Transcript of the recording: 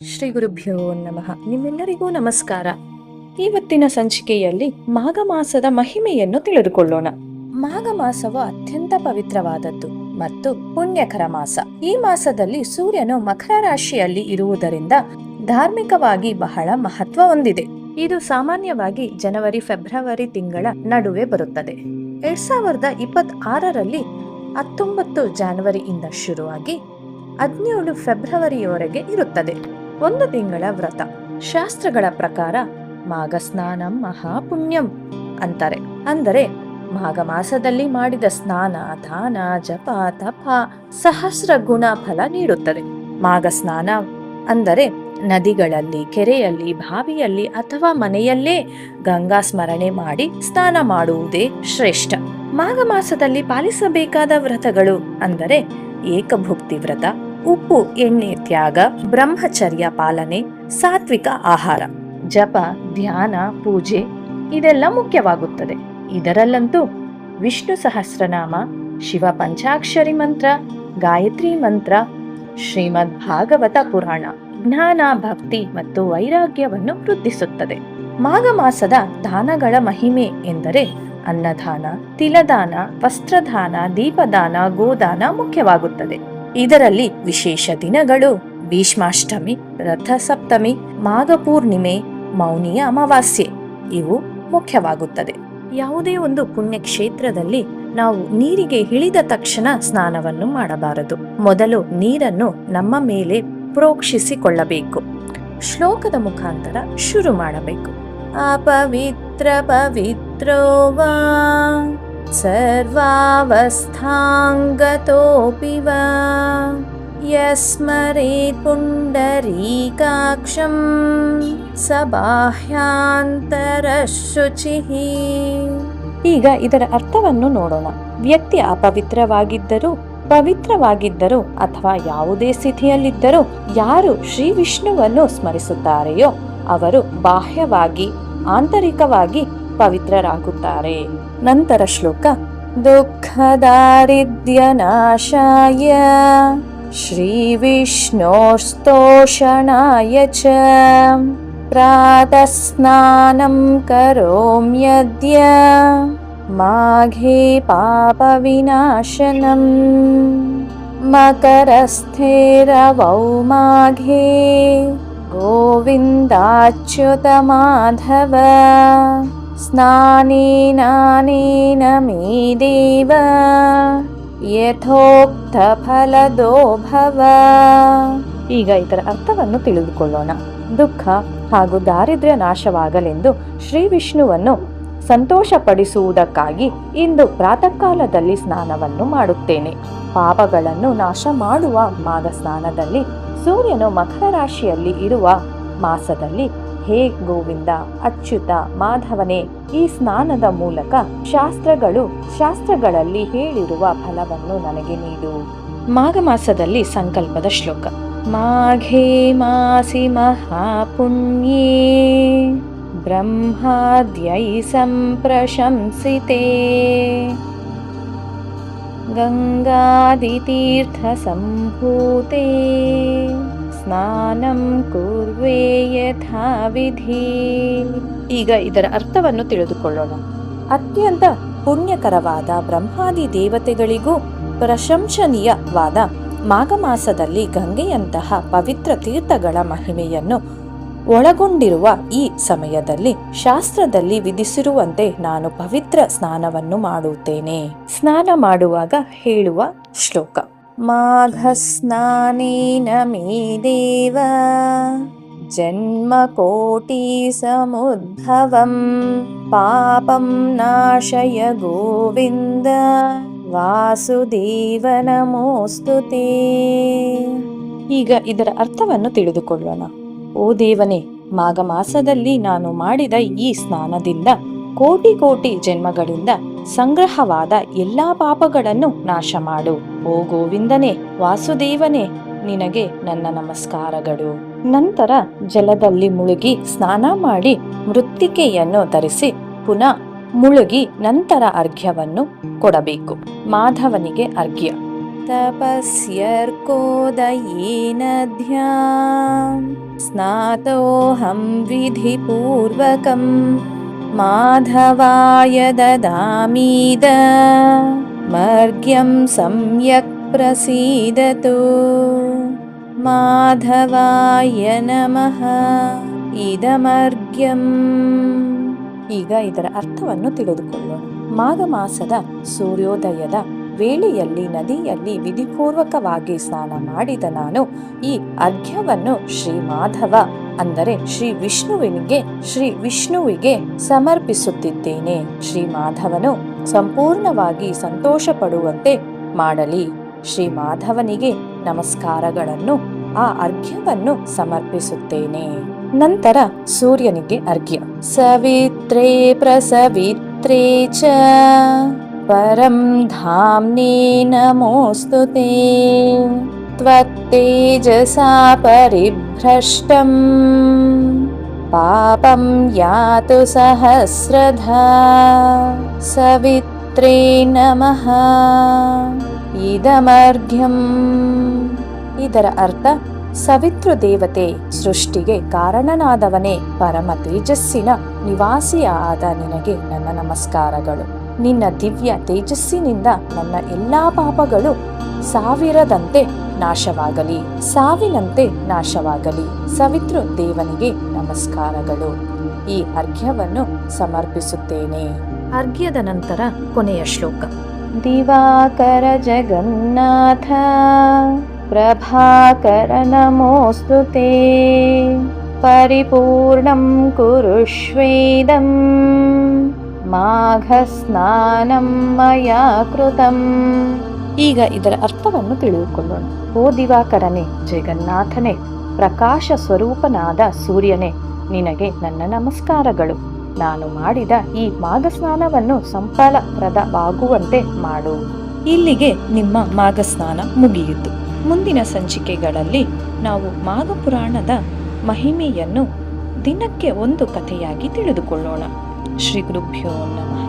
ಶ್ರೀ ಗುರುಭ್ಯೋ ನಮಃ. ನಿಮ್ಮೆಲ್ಲರಿಗೂ ನಮಸ್ಕಾರ. ಇವತ್ತಿನ ಸಂಚಿಕೆಯಲ್ಲಿ ಮಾಘ ಮಾಸದ ಮಹಿಮೆಯನ್ನು ತಿಳಿದುಕೊಳ್ಳೋಣ. ಮಾಘ ಮಾಸವು ಅತ್ಯಂತ ಪವಿತ್ರವಾದದ್ದು ಮತ್ತು ಪುಣ್ಯಕರ ಮಾಸ. ಈ ಮಾಸದಲ್ಲಿ ಸೂರ್ಯನು ಮಕರ ರಾಶಿಯಲ್ಲಿ ಇರುವುದರಿಂದ ಧಾರ್ಮಿಕವಾಗಿ ಬಹಳ ಮಹತ್ವ ಹೊಂದಿದೆ. ಇದು ಸಾಮಾನ್ಯವಾಗಿ ಜನವರಿ ಫೆಬ್ರವರಿ ತಿಂಗಳ ನಡುವೆ ಬರುತ್ತದೆ. 2026ರಲ್ಲಿ 19 ಜಾನ್ವರಿಯಿಂದ ಶುರುವಾಗಿ 17 ಫೆಬ್ರವರಿಯವರೆಗೆ ಇರುತ್ತದೆ. ಒಂದು ತಿಂಗಳ ವ್ರತ. ಶಾಸ್ತ್ರಗಳ ಪ್ರಕಾರ ಮಾಘ ಸ್ನಾನಂ ಮಹಾಪುಣ್ಯಂ ಅಂತಾರೆ. ಅಂದರೆ ಮಾಘ ಮಾಸದಲ್ಲಿ ಮಾಡಿದ ಸ್ನಾನ, ದಾನ, ಜಪ, ತಪ ಸಹಸ್ರ ಗುಣ ಫಲ ನೀಡುತ್ತದೆ. ಮಾಘ ಸ್ನಾನ ಅಂದರೆ ನದಿಗಳಲ್ಲಿ, ಕೆರೆಯಲ್ಲಿ, ಬಾವಿಯಲ್ಲಿ ಅಥವಾ ಮನೆಯಲ್ಲೇ ಗಂಗಾ ಸ್ಮರಣೆ ಮಾಡಿ ಸ್ನಾನ ಮಾಡುವುದೇ ಶ್ರೇಷ್ಠ. ಮಾಘ ಮಾಸದಲ್ಲಿ ಪಾಲಿಸಬೇಕಾದ ವ್ರತಗಳು ಅಂದರೆ ಏಕಭುಕ್ತಿ ವ್ರತ, ಉಪ್ಪು ಎಣ್ಣೆ ತ್ಯಾಗ, ಬ್ರಹ್ಮಚರ್ಯ ಪಾಲನೆ, ಸಾತ್ವಿಕ ಆಹಾರ, ಜಪ, ಧ್ಯಾನ, ಪೂಜೆ ಇದೆಲ್ಲ ಮುಖ್ಯವಾಗುತ್ತದೆ. ಇದರಲ್ಲಂತೂ ವಿಷ್ಣು ಸಹಸ್ರನಾಮ, ಶಿವ ಪಂಚಾಕ್ಷರಿ ಮಂತ್ರ, ಗಾಯತ್ರಿ ಮಂತ್ರ, ಶ್ರೀಮದ್ ಭಾಗವತ ಪುರಾಣ ಜ್ಞಾನ, ಭಕ್ತಿ ಮತ್ತು ವೈರಾಗ್ಯವನ್ನು ವೃದ್ಧಿಸುತ್ತದೆ. ಮಾಘ ಮಾಸದ ದಾನಗಳ ಮಹಿಮೆ ಎಂದರೆ ಅನ್ನದಾನ, ತಿಲದಾನ, ವಸ್ತ್ರದಾನ, ದೀಪದಾನ, ಗೋದಾನ ಮುಖ್ಯವಾಗುತ್ತದೆ. ಇದರಲ್ಲಿ ವಿಶೇಷ ದಿನಗಳು ಭೀಷ್ಮಾಷ್ಟಮಿ, ರಥಸಪ್ತಮಿ, ಮಾಘ ಪೂರ್ಣಿಮೆ, ಮೌನಿಯ ಅಮಾವಾಸ್ಯೆ ಇವು ಮುಖ್ಯವಾಗುತ್ತದೆ. ಯಾವುದೇ ಒಂದು ಪುಣ್ಯ ಕ್ಷೇತ್ರದಲ್ಲಿ ನಾವು ನೀರಿಗೆ ಇಳಿದ ತಕ್ಷಣ ಸ್ನಾನವನ್ನು ಮಾಡಬಾರದು. ಮೊದಲು ನೀರನ್ನು ನಮ್ಮ ಮೇಲೆ ಪ್ರೋಕ್ಷಿಸಿಕೊಳ್ಳಬೇಕು. ಶ್ಲೋಕದ ಮುಖಾಂತರ ಶುರು ಮಾಡಬೇಕು. ಅಪವಿತ್ರ ಪವಿತ್ರೋ ವಾ ಸರ್ವಾವಸ್ಥಾಂಗತೋಪಿ ವಾ ಯಸ್ಮರೇತ್ ಪುಂಡರೀಕಾಕ್ಷಂ ಸ ಬಾಹ್ಯಾಂತರಶುಚಿಃ. ಈಗ ಇದರ ಅರ್ಥವನ್ನು ನೋಡೋಣ. ವ್ಯಕ್ತಿ ಅಪವಿತ್ರವಾಗಿದ್ದರೂ, ಪವಿತ್ರವಾಗಿದ್ದರೂ ಅಥವಾ ಯಾವುದೇ ಸ್ಥಿತಿಯಲ್ಲಿದ್ದರೂ ಯಾರು ಶ್ರೀ ವಿಷ್ಣುವನ್ನು ಸ್ಮರಿಸುತ್ತಾರೆಯೋ ಅವರು ಬಾಹ್ಯವಾಗಿ, ಆಂತರಿಕವಾಗಿ ಪವಿತ್ರರಾಗುತ್ತಾರೆ. ನಂತರ ಶ್ಲೋಕ. ದುಃಖ ದಾರಿದ್ರ್ಯ ನಾಶಾಯ ಶ್ರೀ ವಿಷ್ಣೋಸ್ತೋಷಣಾಯ ಚ ಪ್ರಾತಃ ಸ್ನಾನಂ ಕರೋಮ್ಯದ್ಯ ಮಾಘೇ ಪಾಪ ವಿನಾಶನಂ ಮಕರಸ್ಥೇರವೌ ಮಾಘೇ ಗೋವಿಂದಾಚ್ಯುತ ಮಾಧವ ಸ್ನಾನೇನಾನೇನ ಮೇ ದೇವ ಯಥೋಕ್ತ ಫಲದೋ ಭವ. ಈಗ ಇದರ ಅರ್ಥವನ್ನು ತಿಳಿದುಕೊಳ್ಳೋಣ. ದುಃಖ ಹಾಗೂ ದಾರಿದ್ರ್ಯ ನಾಶವಾಗಲೆಂದು ಶ್ರೀ ವಿಷ್ಣುವನ್ನು ಸಂತೋಷಪಡಿಸುವುದಕ್ಕಾಗಿ ಇಂದು ಪ್ರಾತಃ ಕಾಲದಲ್ಲಿ ಸ್ನಾನವನ್ನು ಮಾಡುತ್ತೇನೆ. ಪಾಪಗಳನ್ನು ನಾಶ ಮಾಡುವ ಮಾಘ ಸ್ನಾನದಲ್ಲಿ ಸೂರ್ಯನು ಮಕರ ರಾಶಿಯಲ್ಲಿ ಇರುವ ಮಾಸದಲ್ಲಿ ಹೇ ಗೋವಿಂದ, ಅಚ್ಯುತ, ಮಾಧವನೇ, ಈ ಸ್ನಾನದ ಮೂಲಕ ಶಾಸ್ತ್ರಗಳಲ್ಲಿ ಹೇಳಿರುವ ಫಲವನ್ನು ನನಗೆ ನೀಡು. ಮಾಘ ಮಾಸದಲ್ಲಿ ಸಂಕಲ್ಪದ ಶ್ಲೋಕ. ಮಾಘೇ ಮಾಸಿ ಮಹಾಪುಣ್ಯೇ ಬ್ರಹ್ಮಾದ್ಯೈ ಸಂಪ್ರಶಂಸಿತೆ ಗಂಗಾದಿತೀರ್ಥ ಸಂಭೂತೆ ಸ್ನಾನಂ ಕುರ್ವೇ ಯಥಾ ವಿಧಿ. ಈಗ ಇದರ ಅರ್ಥವನ್ನು ತಿಳಿದುಕೊಳ್ಳೋಣ. ಅತ್ಯಂತ ಪುಣ್ಯಕರವಾದ ಬ್ರಹ್ಮಾದಿ ದೇವತೆಗಳಿಗೂ ಪ್ರಶಂಸನೀಯವಾದ ಮಾಘ ಮಾಸದಲ್ಲಿ ಗಂಗೆಯಂತಹ ಪವಿತ್ರ ತೀರ್ಥಗಳ ಮಹಿಮೆಯನ್ನು ಒಳಗೊಂಡಿರುವ ಈ ಸಮಯದಲ್ಲಿ ಶಾಸ್ತ್ರದಲ್ಲಿ ವಿಧಿಸಿರುವಂತೆ ನಾನು ಪವಿತ್ರ ಸ್ನಾನವನ್ನು ಮಾಡುತ್ತೇನೆ. ಸ್ನಾನ ಮಾಡುವಾಗ ಹೇಳುವ ಶ್ಲೋಕ. ಮಾಘ ಸ್ನಾನೇನ ಮೇ ದೇವ ಜನ್ಮ ಕೋಟಿ ಸಮುದ್ಭವಂ ಪಾಪಂ ನಾಶಯ ಗೋವಿಂದ ವಾಸುದೇವ ನಮೋಸ್ತುತೇ. ಈಗ ಇದರ ಅರ್ಥವನ್ನು ತಿಳಿದುಕೊಳ್ಳೋಣ. ಓ ದೇವನೇ, ಮಾಘ ಮಾಸದಲ್ಲಿ ನಾನು ಮಾಡಿದ ಈ ಸ್ನಾನದಿಂದ ಕೋಟಿ ಕೋಟಿ ಜನ್ಮಗಳಿಂದ ಸಂಗ್ರಹವಾದ ಎಲ್ಲಾ ಪಾಪಗಳನ್ನು ನಾಶ ಮಾಡು. ಓ ಗೋವಿಂದನೇ, ವಾಸುದೇವನೇ, ನಿನಗೆ ನನ್ನ ನಮಸ್ಕಾರಗಳು. ನಂತರ ಜಲದಲ್ಲಿ ಮುಳುಗಿ ಸ್ನಾನ ಮಾಡಿ ಮೃತ್ತಿಕೆಯನ್ನು ಧರಿಸಿ ಪುನಃ ಮುಳುಗಿ ನಂತರ ಅರ್ಘ್ಯವನ್ನು ಕೊಡಬೇಕು. ಮಾಧವನಿಗೆ ಅರ್ಘ್ಯ. ತಪಸ್ಯರ್ಕೋದಯೇನ ಧ್ಯಾನ್ ಸ್ನಾತೋಹಂ ವಿಧಿಪೂರ್ವಕಂ ಮಾಧವಾಯ ದದಾಮೀದ ಮರ್ಗ್ಯಂ ಸಮ್ಯಕ್ ಪ್ರಸೀದತು. ಮಾಧವಾಯ ನಮಃ ಇದಮರ್ಗ್ಯಂ. ಈಗ ಇದರ ಅರ್ಥವನ್ನು ತಿಳಿದುಕೊಳ್ಳೋಣ. ಮಾಘ ಮಾಸದ ಸೂರ್ಯೋದಯದ ವೇಳೆಯಲ್ಲಿ ನದಿಯಲ್ಲಿ ವಿಧಿಪೂರ್ವಕವಾಗಿ ಸ್ನಾನ ಮಾಡಿದ ನಾನು ಈ ಅರ್ಘ್ಯವನ್ನು ಶ್ರೀ ಮಾಧವ ಅಂದರೆ ಶ್ರೀ ವಿಷ್ಣುವಿಗೆ ಸಮರ್ಪಿಸುತ್ತಿದ್ದೇನೆ. ಶ್ರೀ ಮಾಧವನು ಸಂಪೂರ್ಣವಾಗಿ ಸಂತೋಷ ಪಡುವಂತೆ ಮಾಡಲಿ. ಶ್ರೀ ಮಾಧವನಿಗೆ ನಮಸ್ಕಾರಗಳನ್ನು, ಆ ಅರ್ಘ್ಯವನ್ನು ಸಮರ್ಪಿಸುತ್ತೇನೆ. ನಂತರ ಸೂರ್ಯನಿಗೆ ಅರ್ಘ್ಯ. ಸವಿತ್ರೇ ಪ್ರಸವಿತ್ರೇ ಚ ಪರಂ ಧಾಮ್ನೇ ನಮೋಸ್ತುತೇ ತ್ವತ್ತೇಜಸಾ ಪರಿಭ್ರಷ್ಟಂ ಪಾಪಂ ಯಾತು ಸಹಸ್ರಧಾ ಸವಿತ್ರೇ ನಮಃ ಇದಮರ್ಘ್ಯಂ. ಇದರ ಅರ್ಥ, ಸವಿತೃ ದೇವತೆ, ಸೃಷ್ಟಿಗೆ ಕಾರಣನಾದವನೇ, ಪರಮ ತೇಜಸ್ಸಿನ ನಿವಾಸಿಯಾದ ನಿನಗೆ ನನ್ನ ನಮಸ್ಕಾರಗಳು. ನಿನ್ನ ದಿವ್ಯ ತೇಜಸ್ಸಿನಿಂದ ನನ್ನ ಎಲ್ಲಾ ಪಾಪಗಳು ಸಾವಿರದಂತೆ ನಾಶವಾಗಲಿ, ಸಾವಿನಂತೆ ನಾಶವಾಗಲಿ. ಸವಿತೃ ದೇವನಿಗೆ ನಮಸ್ಕಾರಗಳು. ಈ ಅರ್ಘ್ಯವನ್ನು ಸಮರ್ಪಿಸುತ್ತೇನೆ. ಅರ್ಘ್ಯದ ನಂತರ ಕೊನೆಯ ಶ್ಲೋಕ. ದಿವಾಕರ ಜಗನ್ನಾಥ ಪ್ರಭಾಕರ ನಮೋಸ್ತುತೇ ಪರಿಪೂರ್ಣಂ ಕುರುಷ್ವೇದಂ ಮಾಘ ಸ್ನಾನಂ ಮಯಾ ಕೃತಂ. ಈಗ ಇದರ ಅರ್ಥವನ್ನು ತಿಳಿದುಕೊಳ್ಳೋಣ. ಓ ದಿವಾಕರನೇ, ಜಗನ್ನಾಥನೇ, ಪ್ರಕಾಶ ಸ್ವರೂಪನಾದ ಸೂರ್ಯನೇ, ನಿನಗೆ ನನ್ನ ನಮಸ್ಕಾರಗಳು. ನಾನು ಮಾಡಿದ ಈ ಮಾಘ ಸ್ನಾನವನ್ನು ಸಂಫಲಪ್ರದವಾಗುವಂತೆ ಮಾಡು. ಇಲ್ಲಿಗೆ ನಿಮ್ಮ ಮಾಘ ಸ್ನಾನ ಮುಗಿಯಿತು. ಮುಂದಿನ ಸಂಚಿಕೆಗಳಲ್ಲಿ ನಾವು ಮಾಘ ಪುರಾಣದ ಮಹಿಮೆಯನ್ನು ದಿನಕ್ಕೆ ಒಂದು ಕಥೆಯಾಗಿ ತಿಳಿದುಕೊಳ್ಳೋಣ. ಶ್ರೀ ಗುರುಭ್ಯೋ ನಮಃ.